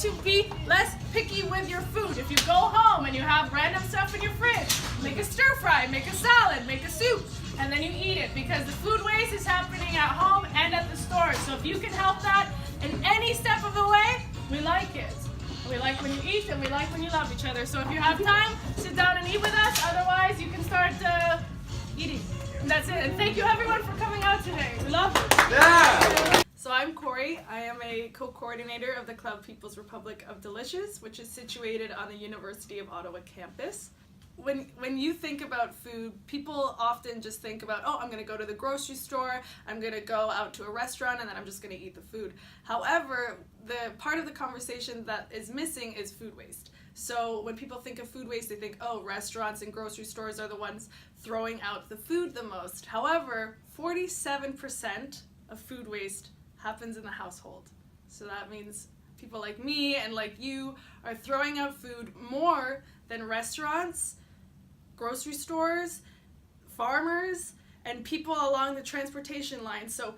to be less picky with your food. If you go home and you have random stuff in your fridge, make a stir fry, make a salad, make a soup, and then you eat it, because the food waste is happening at home and at the store. So if you can help that in any step of the way, we like it. We like when you eat and we like when you love each other. So if you have time, sit down and eat with us. Otherwise, you can start eating. And that's it. And thank you everyone for coming out today. We love you. Yeah! So I'm Corey. I am a co-coordinator of the Club People's Republic of Delicious, which is situated on the University of Ottawa campus. When you think about food, people often just think about, oh, I'm going to go to the grocery store, I'm going to go out to a restaurant, and then I'm just going to eat the food. However, the part of the conversation that is missing is food waste. So when people think of food waste, they think, oh, restaurants and grocery stores are the ones throwing out the food the most. However, 47% of food waste happens in the household. So that means people like me and like you are throwing out food more than restaurants, grocery stores, farmers, and people along the transportation line. So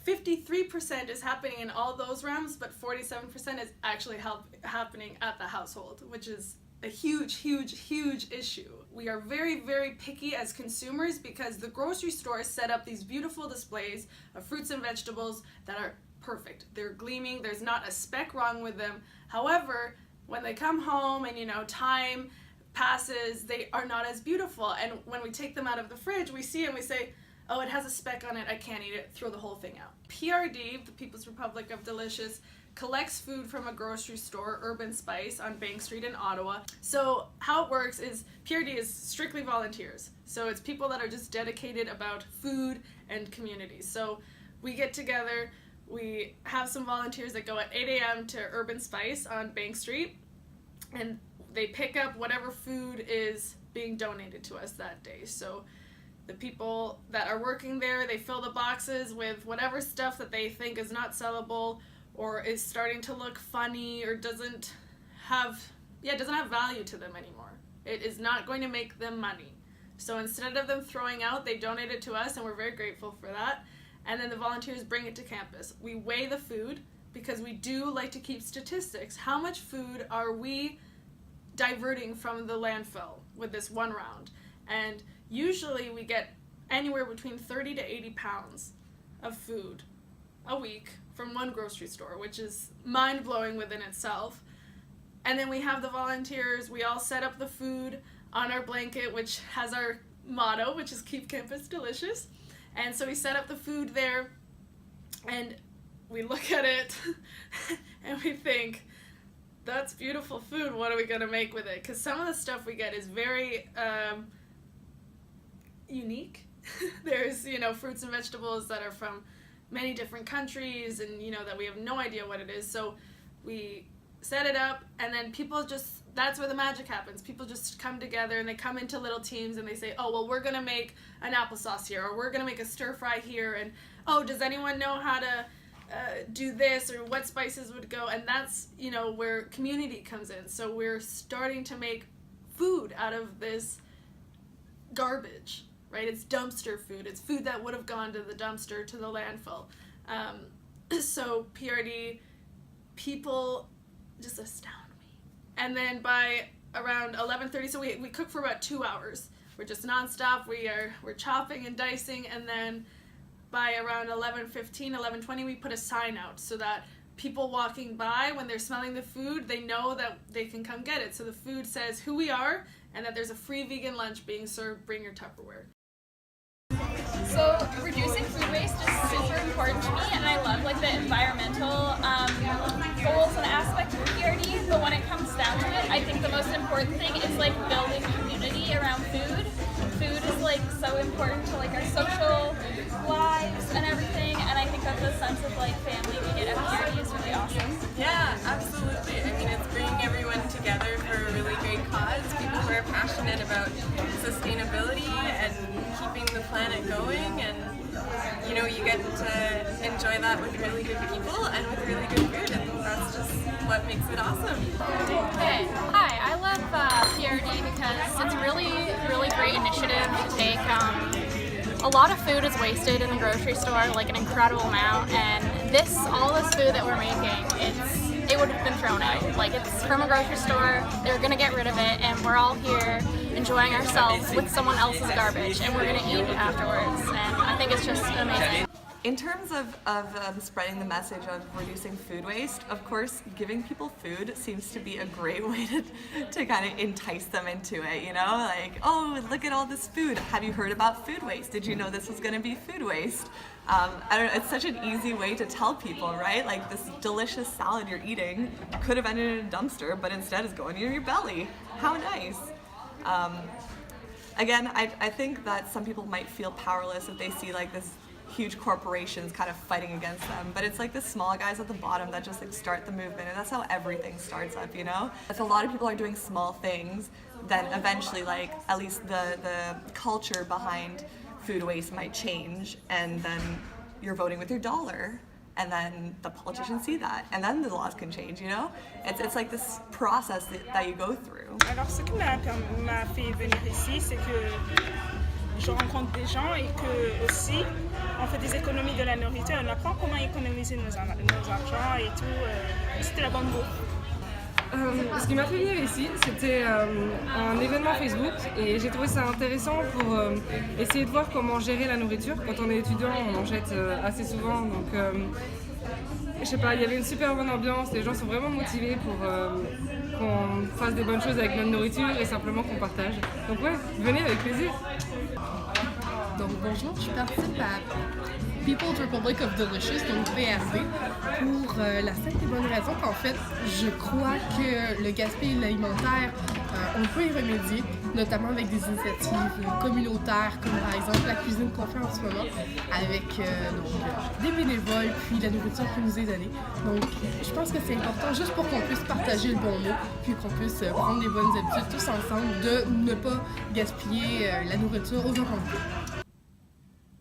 53% is happening in all those realms, but 47% is actually happening at the household, which is a huge, huge, huge issue. We are very, very picky as consumers because the grocery stores set up these beautiful displays of fruits and vegetables that are perfect. They're gleaming, there's not a speck wrong with them. However, when they come home and time passes, they are not as beautiful. And when we take them out of the fridge, we see and we say, oh, it has a speck on it, I can't eat it, throw the whole thing out. PRD, the People's Republic of Delicious, collects food from a grocery store, Urban Spice, on Bank Street in Ottawa. So how it works is PRD is strictly volunteers. So it's people that are just dedicated about food and community. So we get together, we have some volunteers that go at 8 a.m. to Urban Spice on Bank Street, and they pick up whatever food is being donated to us that day. So the people that are working there, they fill the boxes with whatever stuff that they think is not sellable or is starting to look funny or doesn't have value to them anymore. It is not going to make them money. So instead of them throwing out, they donate it to us, and we're very grateful for that. And then the volunteers bring it to campus. We weigh the food because we do like to keep statistics. How much food are we diverting from the landfill with this one round? And usually we get anywhere between 30 to 80 pounds of food a week from one grocery store, which is mind-blowing within itself. And then we have the volunteers, we all set up the food on our blanket, which has our motto, which is Keep Campus Delicious. And so we set up the food there, and we look at it, and we think, that's beautiful food, what are we going to make with it? Because some of the stuff we get is very unique. There's, fruits and vegetables that are from many different countries, and, that we have no idea what it is. So we set it up, and then people that's where the magic happens. People just come together, and they come into little teams, and they say, oh, well, we're going to make an applesauce here, or we're going to make a stir fry here, and, oh, does anyone know how to do this, or what spices would go? And that's, where community comes in. So we're starting to make food out of this garbage, right? It's dumpster food. It's food that would have gone to the dumpster, to the landfill. So PRD, people just astound me. And then by around 11:30, so we cook for about 2 hours. We're just nonstop. We're chopping and dicing, and then by around 11:15, 11:20, we put a sign out so that people walking by, when they're smelling the food, they know that they can come get it. So the food says who we are and that there's a free vegan lunch being served. Bring your Tupperware. So reducing food waste is super important to me, and I love the environmental goals and aspects of PRD. But when it comes down to it, I think the most important thing is building community around food. Food is so important to our social lives and everything, and I think that the sense of family we get at PRD is really awesome. Yeah, absolutely. I mean, it's bringing everyone together for a really great cause. People who are passionate about sustainability and keeping the planet going, and you get to enjoy that with really good people and with really good food, and that's just what makes it awesome. Hey, hi, I love PRD because it's a really great initiative to take. A lot of food is wasted in the grocery store, an incredible amount, and all this food that we're making, it's it would have been thrown out. Like, it's from a grocery store, they're gonna get rid of it, and we're all here enjoying ourselves with someone else's garbage, and we're gonna eat it afterwards, and I think it's just amazing. In terms of spreading the message of reducing food waste, of course, giving people food seems to be a great way to kind of entice them into it, you know? Like, oh, look at all this food. Have you heard about food waste? Did you know this was gonna be food waste? I don't know, it's such an easy way to tell people, right? Like, this delicious salad you're eating could have ended in a dumpster, but instead is going in your belly. How nice. Again, I think that some people might feel powerless if they see like this huge corporations kind of fighting against them, but it's like the small guys at the bottom that just like start the movement, and that's how everything starts up, you know? If a lot of people are doing small things, then eventually like at least the culture behind food waste might change, and then you're voting with your dollar, and then the politicians see that, and then the laws can change, you know? It's like this process that you go through. Alors ce qui m'a fait venir ici, c'est que je rencontre des gens et que aussi on fait des économies de la nourriture, on apprend comment économiser nos argent et tout. C'était la bonne bouffe. Ce qui m'a fait venir ici, c'était un événement Facebook et j'ai trouvé ça intéressant pour essayer de voir comment gérer la nourriture. Quand on est étudiant, on en jette assez souvent, donc je sais pas, il y avait une super bonne ambiance, les gens sont vraiment motivés pour qu'on fasse des bonnes choses avec notre nourriture et simplement qu'on partage. Donc ouais, venez avec plaisir. Donc bonjour, je participe à People's Republic of Delicious, donc PRD, pour la simple et bonne raison qu'en fait, je crois que le gaspillage alimentaire, on peut y remédier, notamment avec des initiatives communautaires, comme par exemple la cuisine qu'on fait en ce moment, avec des bénévoles, puis la nourriture qui nous est donnée. Donc je pense que c'est important juste pour qu'on puisse partager le bon mot, puis qu'on puisse prendre des bonnes habitudes tous ensemble, de ne pas gaspiller la nourriture aux enfants.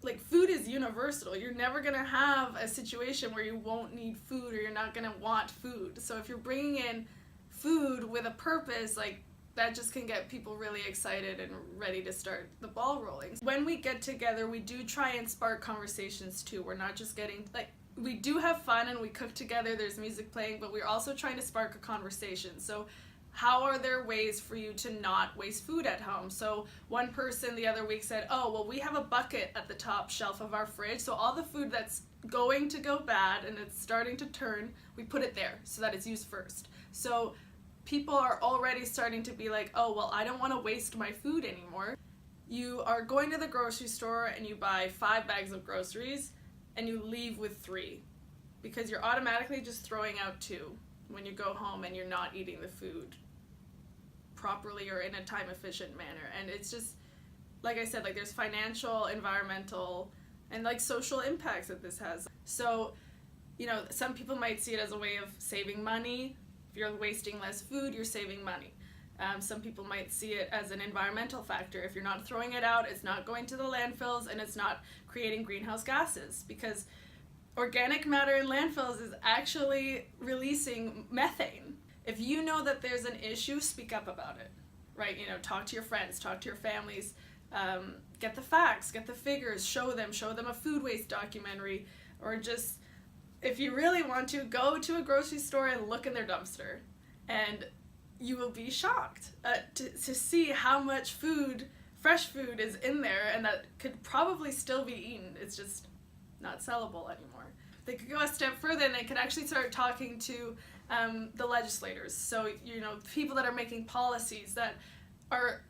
Like, food is universal. You're never gonna have a situation where you won't need food or you're not gonna want food. So if you're bringing in food with a purpose, like, that just can get people really excited and ready to start the ball rolling. When we get together, we do try and spark conversations too. We're not just getting, like, we do have fun and we cook together, there's music playing, but we're also trying to spark a conversation. So how are there ways for you to not waste food at home? So one person the other week said, oh, well, we have a bucket at the top shelf of our fridge, so all the food that's going to go bad and it's starting to turn, we put it there so that it's used first. So people are already starting to be like, oh, well, I don't want to waste my food anymore. You are going to the grocery store and you buy 5 bags of groceries and you leave with 3 because you're automatically just throwing out 2 when you go home and you're not eating the food properly or in a time efficient manner. And it's just, like I said, like, there's financial, environmental, and like social impacts that this has. So, you know, some people might see it as a way of saving money. If you're wasting less food, you're saving money. Some people might see it as an environmental factor. If you're not throwing it out, it's not going to the landfills, and it's not creating greenhouse gases, because organic matter in landfills is actually releasing methane. If you know that there's an issue, speak up about it, right? You know, talk to your friends, talk to your families, get the facts, get the figures, show them a food waste documentary, or just, if you really want to, go to a grocery store and look in their dumpster, and you will be shocked to see how much food, fresh food, is in there, and that could probably still be eaten. It's just not sellable anymore. They could go a step further and they could actually start talking to the legislators. So, you know, people that are making policies that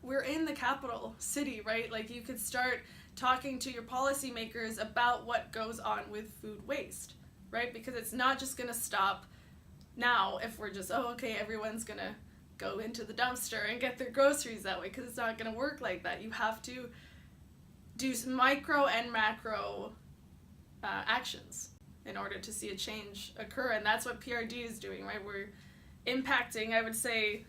we're in the capital city, right? Like, you could start talking to your policymakers about what goes on with food waste, right? Because it's not just gonna stop now if we're just, oh, okay, everyone's gonna go into the dumpster and get their groceries that way, because it's not gonna work like that. You have to do some micro and macro actions in order to see a change occur, and that's what PRD is doing, right? We're impacting, I would say,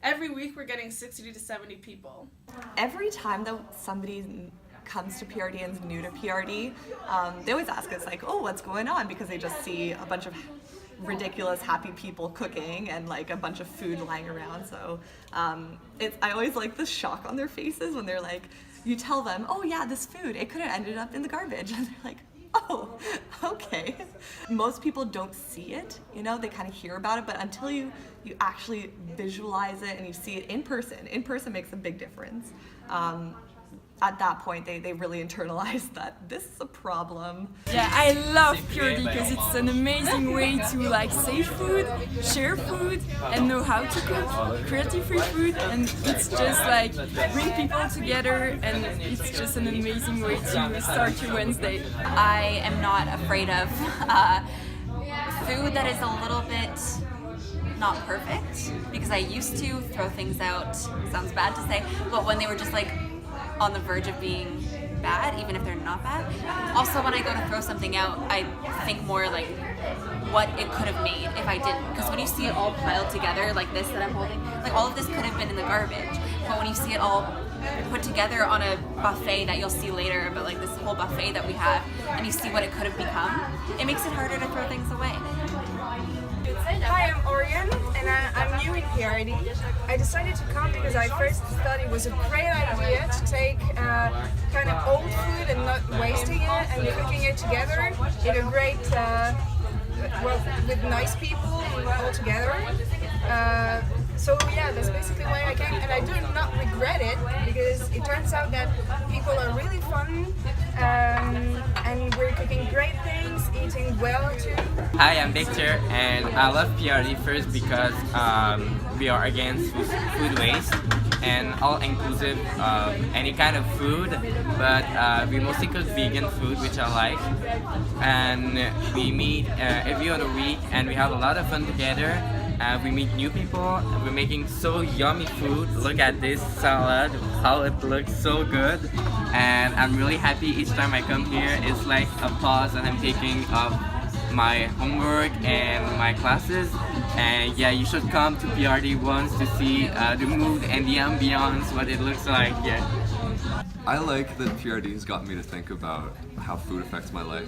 every week we're getting 60 to 70 people. Every time that somebody comes to PRD and is new to PRD, they always ask us, like, oh, what's going on? Because they just see a bunch of ridiculous happy people cooking and like a bunch of food lying around. So I always like the shock on their faces when they're like, you tell them, oh yeah, this food, it could have ended up in the garbage, and they're like, oh, okay. Most people don't see it, you know, they kind of hear about it, but until you actually visualize it and you see it in person makes a big difference. At that point, they really internalize that this is a problem. Yeah, I love Purity because it's an amazing way to like save food, share food, and know how to cook cruelty-free food, and it's just like bring people together, and it's just an amazing way to start your Wednesday. I am not afraid of food that is a little bit not perfect, because I used to throw things out, sounds bad to say, but when they were just like on the verge of being bad, even if they're not bad. Also, when I go to throw something out, I think more like what it could have made if I didn't. Because when you see it all piled together, like this that I'm holding, like all of this could have been in the garbage. But when you see it all put together on a buffet that you'll see later, but like this whole buffet that we have, and you see what it could have become, it makes it harder to throw things away. Hi, I'm Orion, and I'm new in PRD. I decided to come because I first thought it was a great idea to take kind of old food and not wasting it and cooking it together in a great, well, with nice people all together. So yeah, that's basically why I came, and I do not regret it because it turns out that people are really fun, and we're cooking great things, eating well too. Hi, I'm Victor, and I love PRD first because we are against food waste and all-inclusive any kind of food, but we mostly cook vegan food, which I like, and we meet every other week, and we have a lot of fun together. We meet new people, we're making so yummy food. Look at this salad, how it looks so good, and I'm really happy each time I come here. It's like a pause and I'm taking of my homework and my classes, and yeah, you should come to PRD once to see the mood and the ambiance, what it looks like. Yeah. I like that PRD has got me to think about how food affects my life,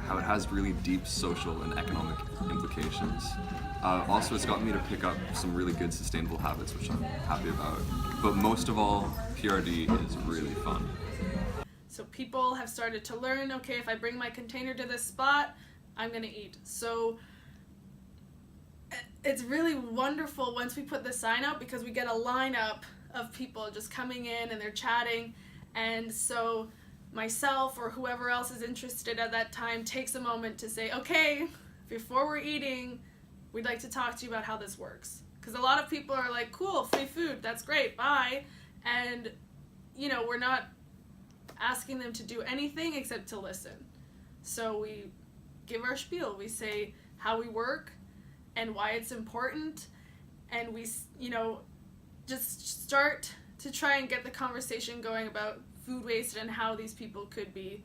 how it has really deep social and economic implications. Also, it's gotten me to pick up some really good sustainable habits, which I'm happy about. But most of all, PRD is really fun. So people have started to learn, okay, if I bring my container to this spot, I'm gonna eat. So it's really wonderful once we put the sign up, because we get a lineup of people just coming in and they're chatting, and so myself or whoever else is interested at that time takes a moment to say, okay, before we're eating, we'd like to talk to you about how this works. Because a lot of people are like, cool, free food, that's great, bye. And, you know, we're not asking them to do anything except to listen. So we give our spiel. We say how we work and why it's important. And we, you know, just start to try and get the conversation going about food waste and how these people could be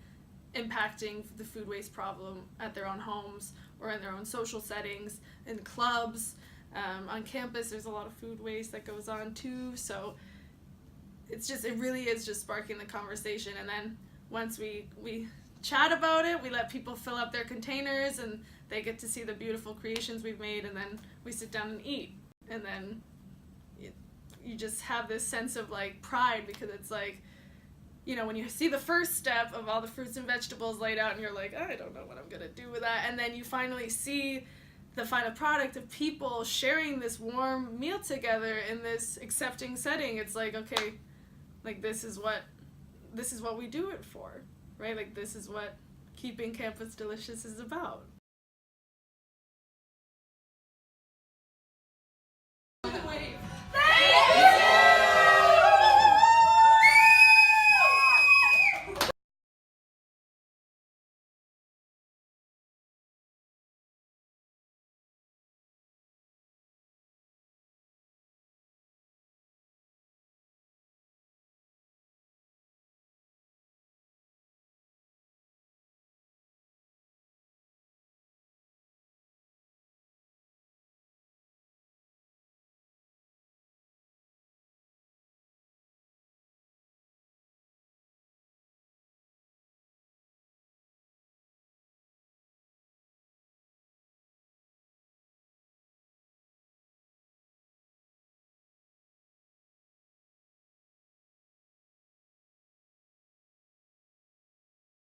impacting the food waste problem at their own homes or in their own social settings, in clubs, on campus. There's a lot of food waste that goes on too, so it really is just sparking the conversation. And then once we chat about it, we let people fill up their containers and they get to see the beautiful creations we've made, and then we sit down and eat. And then you just have this sense of like pride, because it's like, you know, when you see the first step of all the fruits and vegetables laid out and you're like, I don't know what I'm gonna do with that, and then you finally see the final product of people sharing this warm meal together in this accepting setting, it's like, okay, like this is what we do it for, right? Like this is what keeping campus delicious is about.